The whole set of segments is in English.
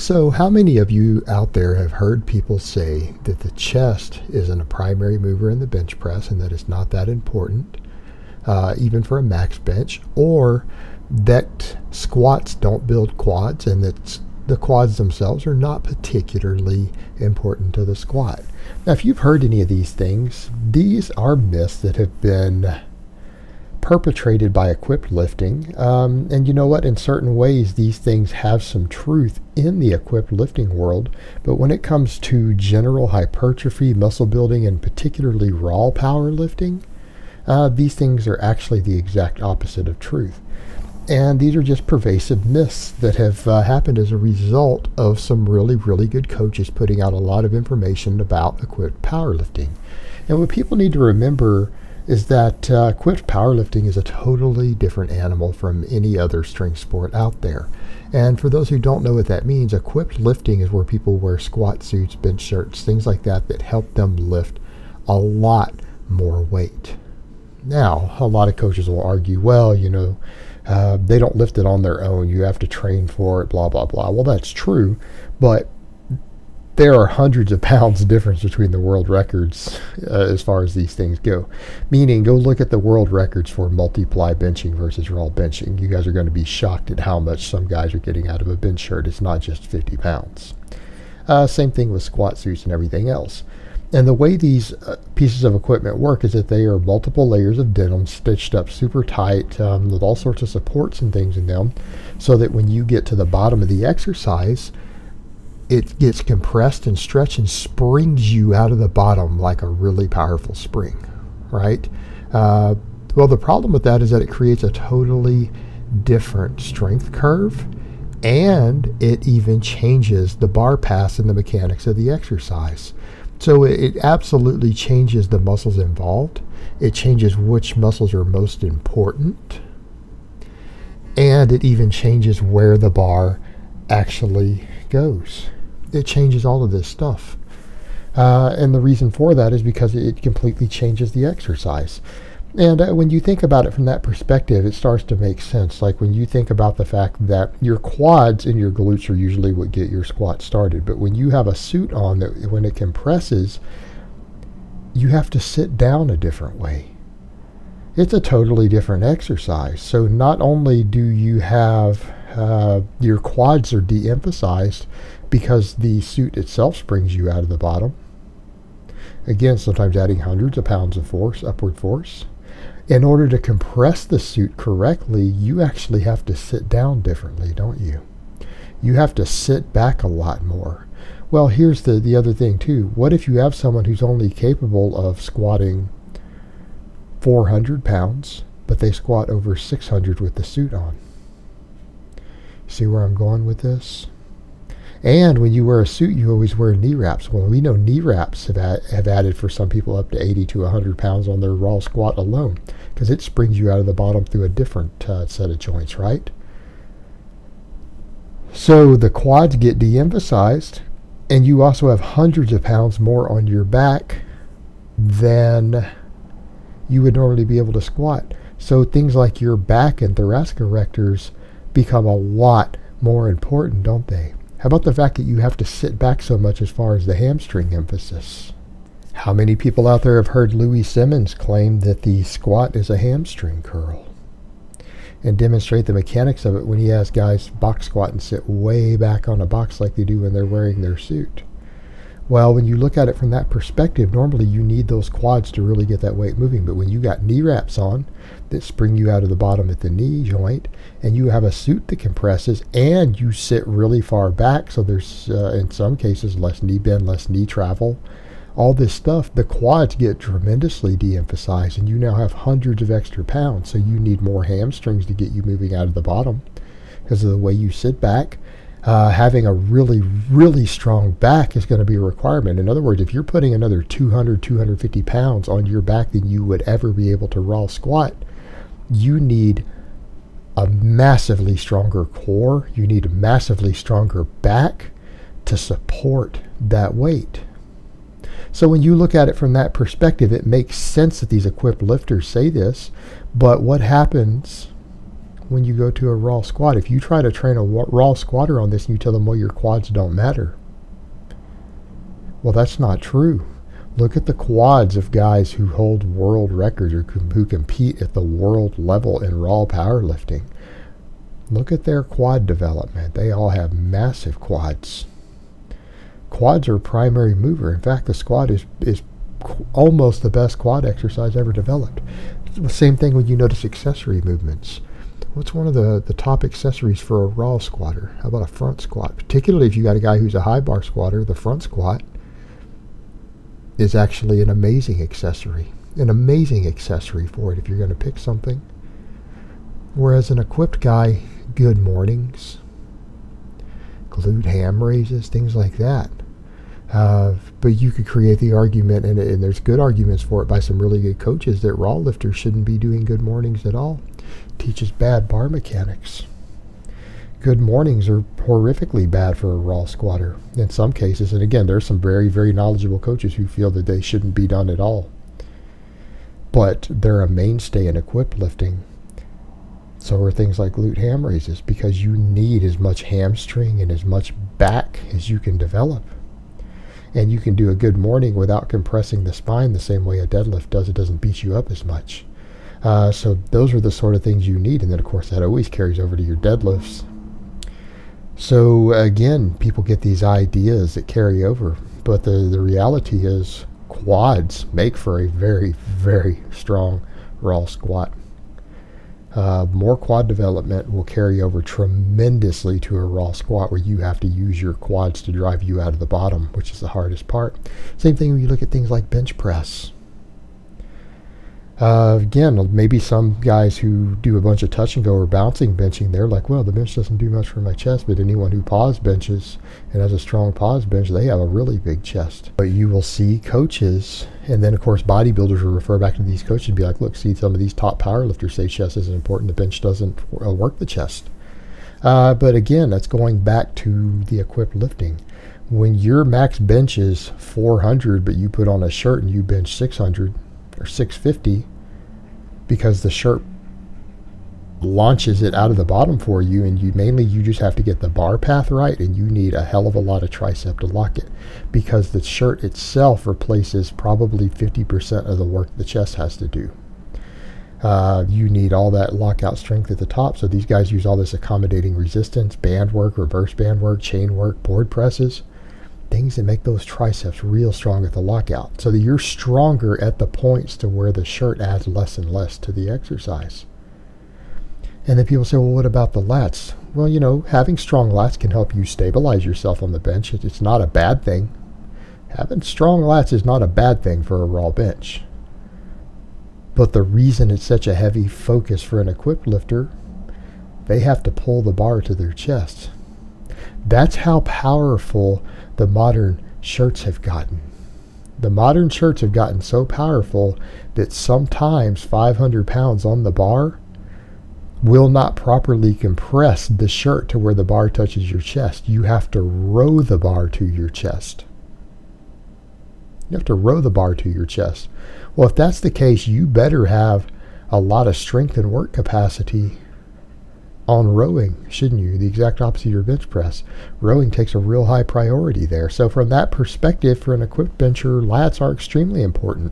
So, how many of you out there have heard people say that the chest isn't a primary mover in the bench press and that it's not that important, even for a max bench, or that squats don't build quads and that the quads themselves are not particularly important to the squat? Now, if you've heard any of these things, these are myths that have been perpetrated by equipped lifting, and you know what, in certain ways these things have some truth in the equipped lifting world, but when it comes to general hypertrophy, muscle building, and particularly raw powerlifting, these things are actually the exact opposite of truth. And these are just pervasive myths that have happened as a result of some really good coaches putting out a lot of information about equipped powerlifting. And what people need to remember is that equipped powerlifting is a totally different animal from any other strength sport out there. And for those who don't know what that means, equipped lifting is where people wear squat suits, bench shirts, things like that that help them lift a lot more weight. Now, a lot of coaches will argue, well, you know, they don't lift it on their own. You have to train for it, blah, blah, blah. Well, that's true, but there are hundreds of pounds difference between the world records as far as these things go. Meaning, go look at the world records for multiply benching versus raw benching. You guys are going to be shocked at how much some guys are getting out of a bench shirt. It's not just 50 pounds. Same thing with squat suits and everything else. And the way these pieces of equipment work is that they are multiple layers of denim stitched up super tight with all sorts of supports and things in them, so that when you get to the bottom of the exercise, it gets compressed and stretched and springs you out of the bottom like a really powerful spring, right? Well, the problem with that is that it creates a totally different strength curve, and it even changes the bar pass and the mechanics of the exercise. So it absolutely changes the muscles involved. It changes which muscles are most important, and it even changes where the bar actually goes. It changes all of this stuff. And the reason for that is because it completely changes the exercise. And when you think about it from that perspective, it starts to make sense. Like when you think about the fact that your quads and your glutes are usually what get your squat started. But when you have a suit on, that when it compresses, you have to sit down a different way. It's a totally different exercise. So not only do you have your quads are de-emphasized because the suit itself springs you out of the bottom. Again, sometimes adding hundreds of pounds of force, upward force. In order to compress the suit correctly, you actually have to sit down differently, don't you? You have to sit back a lot more. Well, here's the other thing too. What if you have someone who's only capable of squatting 400 pounds, but they squat over 600 with the suit on? See where I'm going with this? And when you wear a suit, you always wear knee wraps. Well, we know knee wraps have added for some people up to 80 to 100 pounds on their raw squat alone, because it springs you out of the bottom through a different set of joints, right? So the quads get de-emphasized, and you also have hundreds of pounds more on your back than you would normally be able to squat. So things like your back and thoracic erectors become a lot more important, don't they? How about the fact that you have to sit back so much as far as the hamstring emphasis? How many people out there have heard Louis Simmons claim that the squat is a hamstring curl and demonstrate the mechanics of it when he has guys box squat and sit way back on a box like they do when they're wearing their suit? Well, when you look at it from that perspective, normally you need those quads to really get that weight moving. But when you got knee wraps on that spring you out of the bottom at the knee joint, and you have a suit that compresses, and you sit really far back, so there's in some cases less knee bend, less knee travel, all this stuff, the quads get tremendously de-emphasized, and you now have hundreds of extra pounds. So you need more hamstrings to get you moving out of the bottom because of the way you sit back. Having a really strong back is going to be a requirement. In other words, if you're putting another 200, 250 pounds on your back than you would ever be able to raw squat, you need a massively stronger core. You need a massively stronger back to support that weight. So when you look at it from that perspective, it makes sense that these equipped lifters say this. But what happens when you go to a raw squat. If you try to train a raw squatter on this and you tell them, well, your quads don't matter, well, that's not true. Look at the quads of guys who hold world records or who compete at the world level in raw powerlifting. Look at their quad development. They all have massive quads. Quads are a primary mover. In fact, the squat is almost the best quad exercise ever developed. Same thing when you notice accessory movements. What's one of the top accessories for a raw squatter? How about a front squat? Particularly if you got a guy who's a high bar squatter, the front squat is actually an amazing accessory for it if you're going to pick something. Whereas an equipped guy, good mornings, glute ham raises, things like that. But you could create the argument, and there's good arguments for it by some really good coaches, that raw lifters shouldn't be doing good mornings at all. Teaches bad bar mechanics. Good mornings are horrifically bad for a raw squatter in some cases. And again, there's some very, very knowledgeable coaches who feel that they shouldn't be done at all. But they're a mainstay in equipped lifting. So are things like glute ham raises, because you need as much hamstring and as much back as you can develop. And you can do a good morning without compressing the spine the same way a deadlift does. It doesn't beat you up as much. So those are the sort of things you need. And then, of course, that always carries over to your deadlifts. So again, people get these ideas that carry over, but the reality is quads make for a very, very strong raw squat. More quad development will carry over tremendously to a raw squat, where you have to use your quads to drive you out of the bottom, which is the hardest part. Same thing when you look at things like bench press. Again, maybe some guys who do a bunch of touch and go or bouncing benching, they're like, well, the bench doesn't do much for my chest. But anyone who pause benches and has a strong pause bench, they have a really big chest. But you will see coaches, and then of course bodybuilders will refer back to these coaches and be like, look, see, some of these top powerlifters say chest isn't important, the bench doesn't work the chest. But again, that's going back to the equipped lifting. When your max bench is 400, but you put on a shirt and you bench 600 or 650, because the shirt launches it out of the bottom for you, and you just have to get the bar path right, and you need a hell of a lot of tricep to lock it, because the shirt itself replaces probably 50% of the work the chest has to do. You need all that lockout strength at the top. So these guys use all this accommodating resistance, band work, reverse band work, chain work, board presses, things that make those triceps real strong at the lockout, so that you're stronger at the points to where the shirt adds less and less to the exercise. And then people say, well, what about the lats? Well, you know, having strong lats can help you stabilize yourself on the bench. It's not a bad thing. Having strong lats is not a bad thing for a raw bench. But the reason it's such a heavy focus for an equipped lifter, they have to pull the bar to their chest. That's how powerful the modern shirts have gotten. The modern shirts have gotten so powerful that sometimes 500 pounds on the bar will not properly compress the shirt to where the bar touches your chest. You have to row the bar to your chest. You have to row the bar to your chest. Well, if that's the case, you better have a lot of strength and work capacity on rowing, shouldn't you? The exact opposite of your bench press. Rowing takes a real high priority there. So from that perspective, for an equipped bencher, lats are extremely important.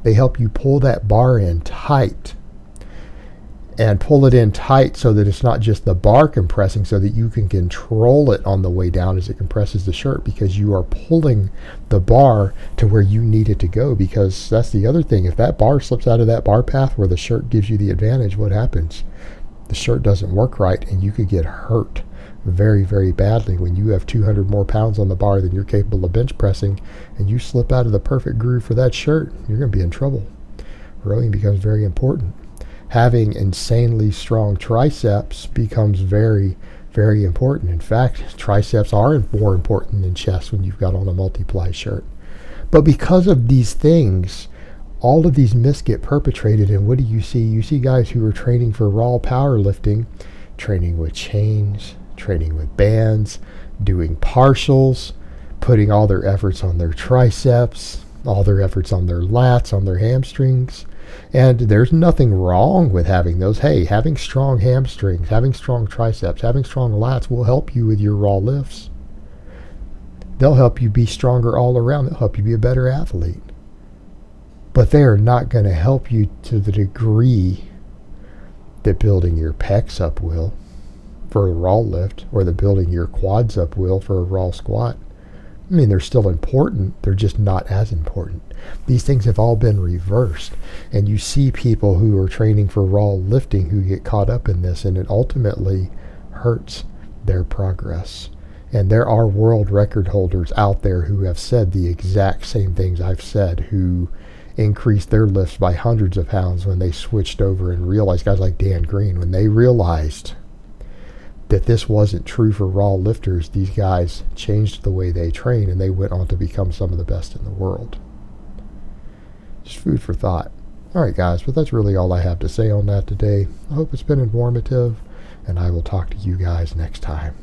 They help you pull that bar in tight, and pull it in tight so that it's not just the bar compressing, so that you can control it on the way down as it compresses the shirt, because you are pulling the bar to where you need it to go. Because that's the other thing. If that bar slips out of that bar path where the shirt gives you the advantage, what happens? The shirt doesn't work right, and you could get hurt very, very badly when you have 200 more pounds on the bar than you're capable of bench pressing, and you slip out of the perfect groove for that shirt. You're going to be in trouble. Rowing becomes very important. Having insanely strong triceps becomes very, very important. In fact, triceps are more important than chest when you've got on a multiply shirt. But because of these things, all of these myths get perpetrated, and what do you see? You see guys who are training for raw powerlifting, training with chains, training with bands, doing partials, putting all their efforts on their triceps, all their efforts on their lats, on their hamstrings. And there's nothing wrong with having those. Hey, having strong hamstrings, having strong triceps, having strong lats will help you with your raw lifts. They'll help you be stronger all around. They'll help you be a better athlete. But they are not going to help you to the degree that building your pecs up will for a raw lift, or that building your quads up will for a raw squat. I mean, they're still important. They're just not as important. These things have all been reversed. And you see people who are training for raw lifting who get caught up in this, and it ultimately hurts their progress. And there are world record holders out there who have said the exact same things I've said, who increased their lifts by hundreds of pounds when they switched over and realized, guys like Dan Green, when they realized that this wasn't true for raw lifters, these guys changed the way they train, and they went on to become some of the best in the world. Just food for thought. All right, guys, but that's really all I have to say on that today. I hope it's been informative, and I will talk to you guys next time.